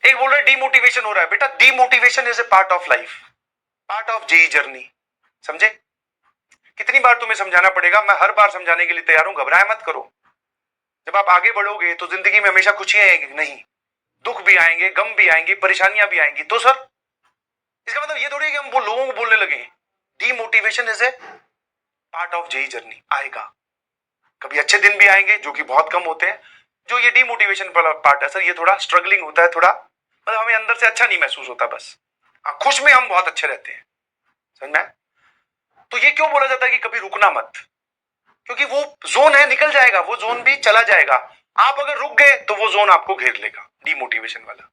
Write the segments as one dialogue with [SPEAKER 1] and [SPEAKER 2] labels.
[SPEAKER 1] एक बोल रहा है डीमोटिवेशन हो रहा है। बेटा demotivation is a part of life, part of JEE journey, समझे? कितनी बार तुम्हें समझाना पड़ेगा? मैं हर बार समझाने के लिए तैयार हूं, घबराए मत करो। जब आप आगे बढ़ोगे तो जिंदगी में हमेशा खुशियां आएंगी नहीं, दुख भी आएंगे, गम भी आएंगे, परेशानियां भी आएंगी। तो सर इसका मतलब ये थोड़ी है कि हम लोगों को बोलने लगे demotivation is a part of JEE journey. आएगा, कभी अच्छे दिन भी आएंगे जो कि बहुत कम होते हैं। जो ये डीमोटिवेशन वाला पार्ट है सर, ये थोड़ा स्ट्रगलिंग होता है, थोड़ा मतलब हमें अंदर से अच्छा नहीं महसूस होता। बस खुश में हम बहुत अच्छे रहते हैं, समझ में? तो ये क्यों बोला जाता है कि कभी रुकना मत? क्योंकि वो जोन है, निकल जाएगा, वो जोन भी चला जाएगा। आप अगर रुक गए तो वो जोन आपको घेर लेगा, डीमोटिवेशन वाला,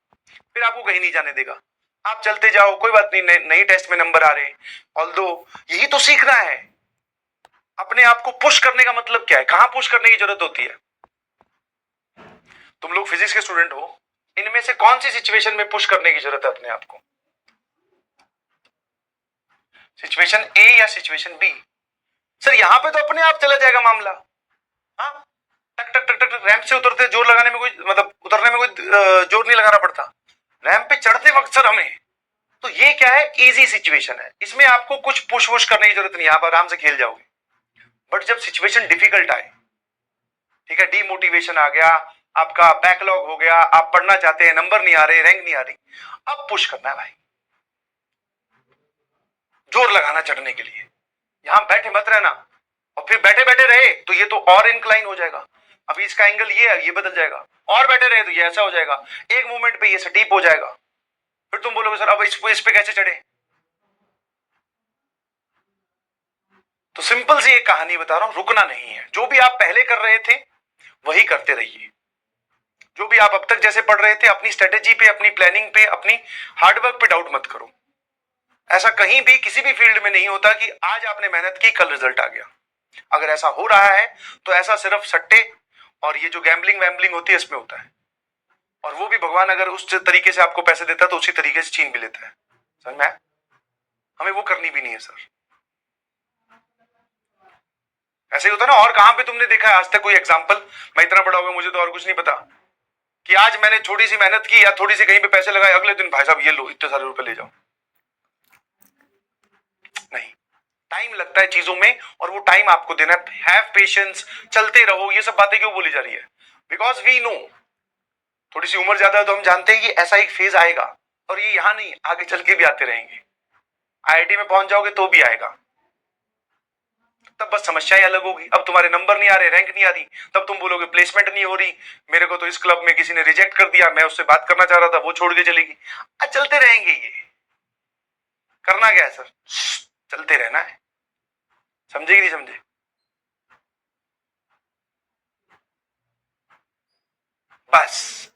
[SPEAKER 1] फिर आपको कहीं नहीं जाने देगा। आप चलते जाओ, कोई बात नहीं, नई टेस्ट में नंबर आ रहे, ऑल्दो यही तो सीखना है। अपने आप को पुश करने का मतलब क्या है? कहां पुश करने की जरूरत होती है? तुम लोग फिजिक्स के स्टूडेंट हो, इनमें से कौन सी सिचुएशन में पुश करने की जरूरत है अपने आप को? सिचुएशन ए या सिचुएशन बी? सर यहां पे तो अपने आप चला जाएगा मामला। हाँ, टक टक टक टक रैंप से उतरते जोर लगाने में कोई मतलब उतरने में कोई जोर नहीं लगाना पड़ता। रैंप पे चढ़ते वक्त सर हमें, तो ये क्या है? इजी सिचुएशन है, इसमें आपको कुछ पुश वुश करने की जरूरत नहीं है, आप आराम से खेल जाओगे। बट जब सिचुएशन डिफिकल्ट आए, ठीक है, डीमोटिवेशन आ गया, आपका बैकलॉग हो गया, आप पढ़ना चाहते हैं, नंबर नहीं आ रहे, रैंक नहीं आ रही, अब पुश करना है भाई, जोर लगाना चढ़ने के लिए। यहां बैठे मत रहना, और फिर बैठे बैठे रहे तो ये तो और इंक्लाइन हो जाएगा। अभी इसका एंगल ये है, ये बदल जाएगा, और बैठे रहे तो ये ऐसा हो जाएगा, एक मूवमेंट पे ये स्टीप हो जाएगा। फिर तुम बोलोगे सर अब इस पे कैसे चढ़े? तो सिंपल सी एक कहानी बता रहा हूं, रुकना नहीं है। जो भी आप पहले कर रहे थे वही करते रहिए। जो भी आप अब तक जैसे पढ़ रहे थे, अपनी स्ट्रेटेजी पे, अपनी प्लानिंग पे, अपनी हार्डवर्क पे डाउट मत करो। ऐसा कहीं भी किसी भी फील्ड में नहीं होता कि आज आपने मेहनत की कल रिजल्ट आ गया। अगर ऐसा हो रहा है तो ऐसा सिर्फ सट्टे और ये जो गैम्बलिंग वैम्बलिंग होती है इसमें होता है। और वो भी भगवान अगर उस तरीके से आपको पैसे देता है तो उसी तरीके से छीन भी लेता है, समझ में? हमें वो करनी भी नहीं है सर। ऐसे ही होता है ना। और कहां पे तुमने देखा है आज तक कोई एग्जांपल? मैं इतना बड़ा हो गया, मुझे तो और कुछ नहीं पता, कि आज मैंने थोड़ी सी मेहनत की या थोड़ी सी कहीं पे पैसे लगाए, अगले दिन भाई साहब ये लो इतने सारे रुपए ले जाओ। नहीं, टाइम लगता है चीजों में, और वो टाइम आपको देना है। हैव पेशेंस, चलते रहो। ये सब बातें क्यों बोली जा रही है? बिकॉज वी नो, थोड़ी सी उम्र ज्यादा है तो हम जानते हैं कि ऐसा एक फेज आएगा, और ये यहां नहीं, आगे चल के भी आते रहेंगे। आईआईटी में पहुंच जाओगे तो भी आएगा, तब बस समस्याएं अलग होगी। अब तुम्हारे नंबर नहीं आ रहे, रैंक नहीं आ रही, तब तुम बोलोगे प्लेसमेंट नहीं हो रही, मेरे को तो इस क्लब में किसी ने रिजेक्ट कर दिया, मैं उससे बात करना चाह रहा था, वो छोड़ के चलेगी। चलते रहेंगे ये। करना क्या है सर? चलते रहना है। समझे कि नहीं समझे? बस,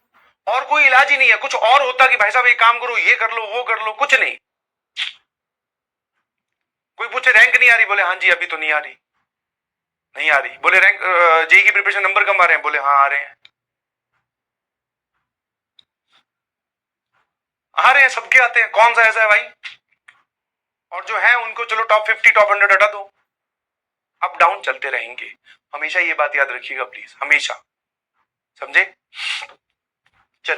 [SPEAKER 1] और कोई इलाज ही नहीं है। कुछ और होता कि भाई साहब एक काम करो, ये कर लो, वो कर लो, कुछ नहीं। कोई पूछे रैंक नहीं आ रही, बोले हाँ जी अभी तो नहीं आ रही, नहीं आ रही। बोले रैंक जेई की प्रिपरेशन नंबर कम आ रहे हैं, बोले हाँ आ रहे हैं। आ रहे हैं, सबके आते हैं, कौन सा ऐसा है भाई? और जो है उनको चलो टॉप 50 टॉप 100 हटा दो। अप डाउन चलते रहेंगे, हमेशा ये बात याद रखिएगा प्लीज, हमेशा, समझे?